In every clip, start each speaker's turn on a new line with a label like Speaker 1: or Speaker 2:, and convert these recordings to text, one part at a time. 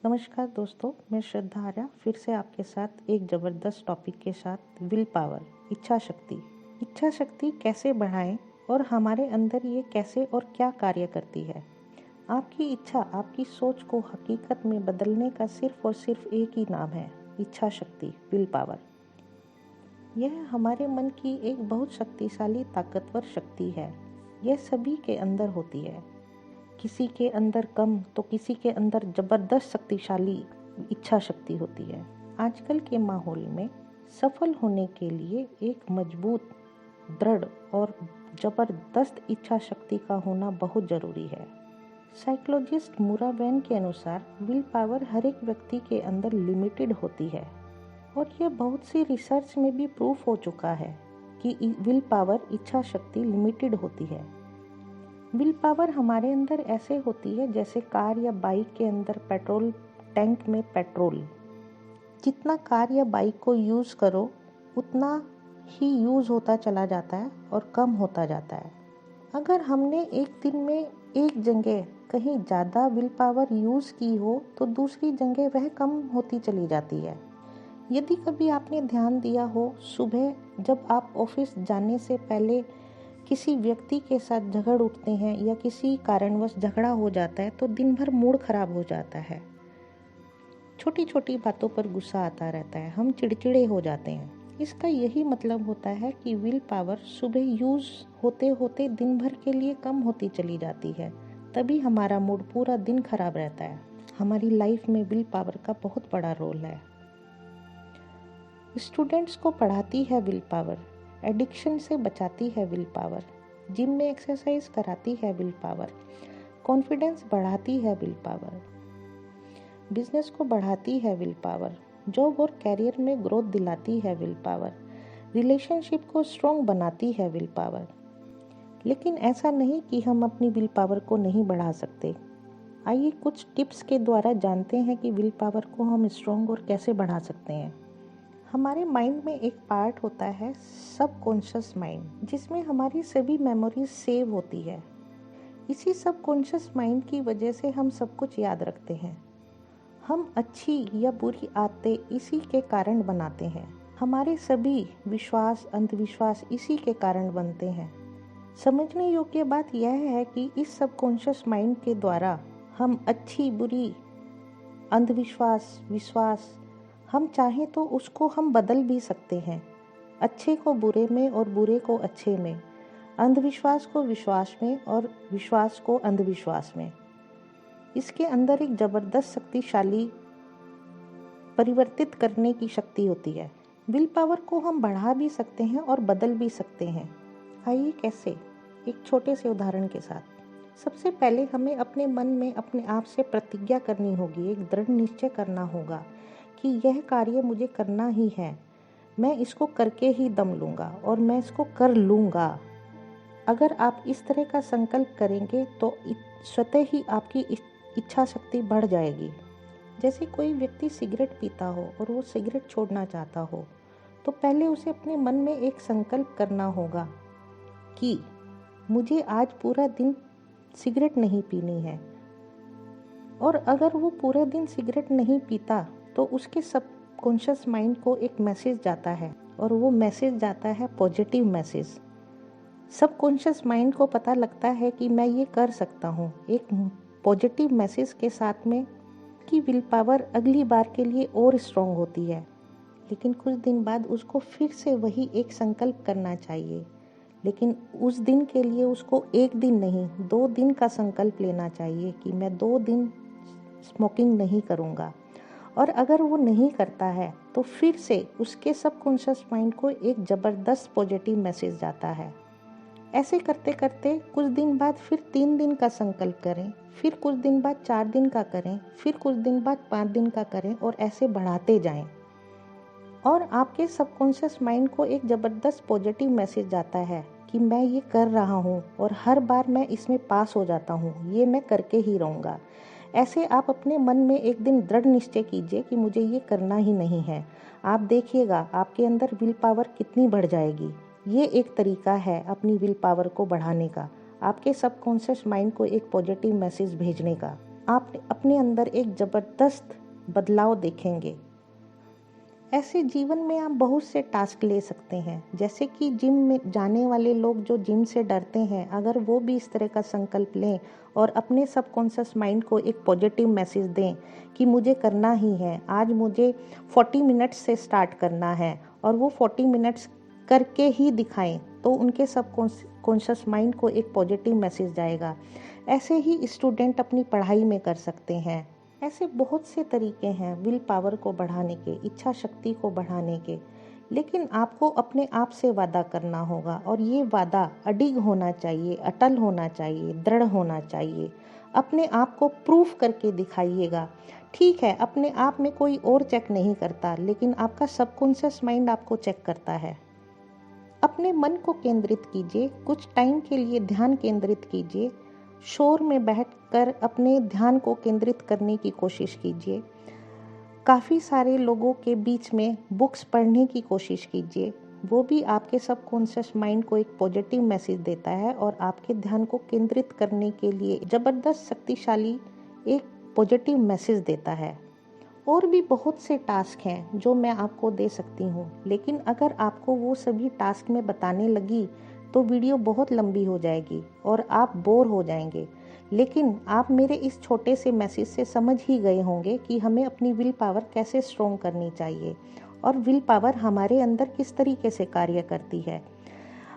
Speaker 1: नमस्कार दोस्तों, मैं श्रद्धा आर्या फिर से आपके साथ एक ज़बरदस्त टॉपिक के साथ विल पावर, इच्छा शक्ति। इच्छा शक्ति कैसे बढ़ाएं और हमारे अंदर ये कैसे और क्या कार्य करती है। आपकी इच्छा आपकी सोच को हकीकत में बदलने का सिर्फ और सिर्फ एक ही नाम है, इच्छा शक्ति, विल पावर। यह हमारे मन की एक बहुत शक्तिशाली ताकतवर शक्ति है। यह सभी के अंदर होती है, किसी के अंदर कम तो किसी के अंदर जबरदस्त शक्तिशाली इच्छा शक्ति होती है। आजकल के माहौल में सफल होने के लिए एक मजबूत, दृढ़ और जबरदस्त इच्छा शक्ति का होना बहुत ज़रूरी है। साइकोलॉजिस्ट मुरा वैन के अनुसार विल पावर हर एक व्यक्ति के अंदर लिमिटेड होती है और यह बहुत सी रिसर्च में भी प्रूफ हो चुका है कि विल पावर, इच्छा शक्ति लिमिटेड होती है। विल पावर हमारे अंदर ऐसे होती है जैसे कार या बाइक के अंदर पेट्रोल टैंक में पेट्रोल। जितना कार या बाइक को यूज़ करो उतना ही यूज़ होता चला जाता है और कम होता जाता है। अगर हमने एक दिन में एक जगह कहीं ज़्यादा विल पावर यूज़ की हो तो दूसरी जगह वह कम होती चली जाती है। यदि कभी आपने ध्यान दिया हो, सुबह जब आप ऑफिस जाने से पहले किसी व्यक्ति के साथ झगड़ उठते हैं या किसी कारणवश झगड़ा हो जाता है तो दिन भर मूड खराब हो जाता है। छोटी छोटी बातों पर गुस्सा आता रहता है, हम चिड़चिड़े हो जाते हैं। इसका यही मतलब होता है कि विल पावर सुबह यूज़ होते होते दिन भर के लिए कम होती चली जाती है, तभी हमारा मूड पूरा दिन खराब रहता है। हमारी लाइफ में विल पावर का बहुत बड़ा रोल है। स्टूडेंट्स को पढ़ाती है विल पावर, एडिक्शन से बचाती है विल पावर, जिम में एक्सरसाइज कराती है विल पावर, कॉन्फिडेंस बढ़ाती है विल पावर, बिजनेस को बढ़ाती है विल पावर, जॉब और कैरियर में ग्रोथ दिलाती है विल पावर, रिलेशनशिप को स्ट्रॉन्ग बनाती है विल पावर। लेकिन ऐसा नहीं कि हम अपनी विल पावर को नहीं बढ़ा सकते। आइए कुछ टिप्स के द्वारा जानते हैं कि विल पावर को हम स्ट्रॉन्ग और कैसे बढ़ा सकते हैं। हमारे माइंड में एक पार्ट होता है सबकॉन्शियस माइंड, जिसमें हमारी सभी मेमोरीज सेव होती है। इसी सबकॉन्शियस माइंड की वजह से हम सब कुछ याद रखते हैं। हम अच्छी या बुरी आदतें इसी के कारण बनाते हैं। हमारे सभी विश्वास, अंधविश्वास इसी के कारण बनते हैं। समझने योग्य बात यह है कि इस सबकॉन्शियस माइंड के द्वारा हम अच्छी, बुरी, अंधविश्वास, विश्वास, हम चाहें तो उसको हम बदल भी सकते हैं। अच्छे को बुरे में और बुरे को अच्छे में, अंधविश्वास को विश्वास में और विश्वास को अंधविश्वास में। इसके अंदर एक जबरदस्त शक्तिशाली परिवर्तित करने की शक्ति होती है। विल पावर को हम बढ़ा भी सकते हैं और बदल भी सकते हैं। आइए कैसे, एक छोटे से उदाहरण के साथ। सबसे पहले हमें अपने मन में अपने आप से प्रतिज्ञा करनी होगी, एक दृढ़ निश्चय करना होगा कि यह कार्य मुझे करना ही है, मैं इसको करके ही दम लूँगा और मैं इसको कर लूँगा। अगर आप इस तरह का संकल्प करेंगे तो स्वतः ही आपकी इच्छा शक्ति बढ़ जाएगी। जैसे कोई व्यक्ति सिगरेट पीता हो और वो सिगरेट छोड़ना चाहता हो तो पहले उसे अपने मन में एक संकल्प करना होगा कि मुझे आज पूरा दिन सिगरेट नहीं पीनी है। और अगर वो पूरे दिन सिगरेट नहीं पीता तो उसके सबकॉन्शियस माइंड को एक मैसेज जाता है और वो मैसेज जाता है पॉजिटिव मैसेज। सबकॉन्शियस माइंड को पता लगता है कि मैं ये कर सकता हूँ, एक पॉजिटिव मैसेज के साथ में, कि विल पावर अगली बार के लिए और स्ट्रॉन्ग होती है। लेकिन कुछ दिन बाद उसको फिर से वही एक संकल्प करना चाहिए, लेकिन उस दिन के लिए उसको एक दिन नहीं 2 दिन का संकल्प लेना चाहिए कि मैं 2 दिन स्मोकिंग नहीं करूँगा। और अगर वो नहीं करता है तो फिर से उसके सबकॉन्शियस माइंड को एक ज़बरदस्त पॉजिटिव मैसेज जाता है। ऐसे करते करते कुछ दिन बाद फिर 3 दिन का संकल्प करें, फिर कुछ दिन बाद 4 दिन का करें, फिर कुछ दिन बाद 5 दिन का करें और ऐसे बढ़ाते जाएं। और आपके सबकॉन्शियस माइंड को एक ज़बरदस्त पॉजिटिव मैसेज जाता है कि मैं ये कर रहा हूँ और हर बार मैं इसमें पास हो जाता हूँ, ये मैं करके ही रहूँगा। ऐसे आप अपने मन में एक दिन दृढ़ निश्चय कीजिए कि मुझे ये करना ही नहीं है। आप देखिएगा आपके अंदर विल पावर कितनी बढ़ जाएगी। ये एक तरीका है अपनी विल पावर को बढ़ाने का, आपके सबकॉन्शियस माइंड को एक पॉजिटिव मैसेज भेजने का। आप अपने अंदर एक ज़बरदस्त बदलाव देखेंगे। ऐसे जीवन में आप बहुत से टास्क ले सकते हैं, जैसे कि जिम में जाने वाले लोग जो जिम से डरते हैं, अगर वो भी इस तरह का संकल्प लें और अपने सबकॉन्शियस माइंड को एक पॉजिटिव मैसेज दें कि मुझे करना ही है, आज मुझे 40 मिनट्स से स्टार्ट करना है और वो 40 मिनट्स करके ही दिखाएं, तो उनके सबकॉन्शियस माइंड को एक पॉजिटिव मैसेज जाएगा। ऐसे ही स्टूडेंट अपनी पढ़ाई में कर सकते हैं। ऐसे बहुत से तरीके हैं विल पावर को बढ़ाने के, इच्छा शक्ति को बढ़ाने के, लेकिन आपको अपने आप से वादा करना होगा और ये वादा अडिग होना चाहिए, अटल होना चाहिए, दृढ़ होना चाहिए। अपने आप को प्रूफ करके दिखाइएगा। ठीक है, अपने आप में कोई और चेक नहीं करता, लेकिन आपका सबकॉन्शियस माइंड आपको चेक करता है। अपने मन को केंद्रित कीजिए, कुछ टाइम के लिए ध्यान केंद्रित कीजिए, शोर में बैठकर अपने ध्यान को केंद्रित करने की कोशिश कीजिए। काफ़ी सारे लोगों के बीच में बुक्स पढ़ने की कोशिश कीजिए, वो भी आपके सबकॉन्शियस माइंड को एक पॉजिटिव मैसेज देता है और आपके ध्यान को केंद्रित करने के लिए ज़बरदस्त शक्तिशाली एक पॉजिटिव मैसेज देता है। और भी बहुत से टास्क हैं जो मैं आपको दे सकती हूँ, लेकिन अगर आपको वो सभी टास्क में बताने लगी तो वीडियो बहुत लंबी हो जाएगी और आप बोर हो जाएंगे। लेकिन आप मेरे इस छोटे से मैसेज से समझ ही गए होंगे कि हमें अपनी विल पावर कैसे स्ट्रॉन्ग करनी चाहिए और विल पावर हमारे अंदर किस तरीके से कार्य करती है।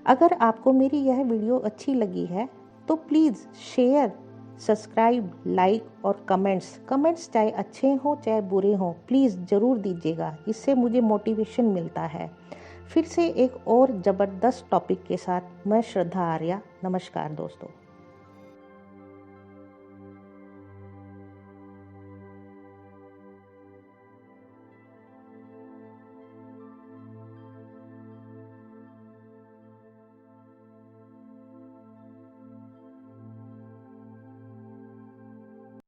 Speaker 1: अगर आपको मेरी यह वीडियो अच्छी लगी है तो प्लीज़ शेयर, सब्सक्राइब, लाइक और कमेंट्स चाहे अच्छे हों चाहे बुरे हों, प्लीज़ ज़रूर दीजिएगा। इससे मुझे मोटिवेशन मिलता है। फिर से एक और ज़बरदस्त टॉपिक के साथ मैं श्रद्धा आर्या। नमस्कार दोस्तों।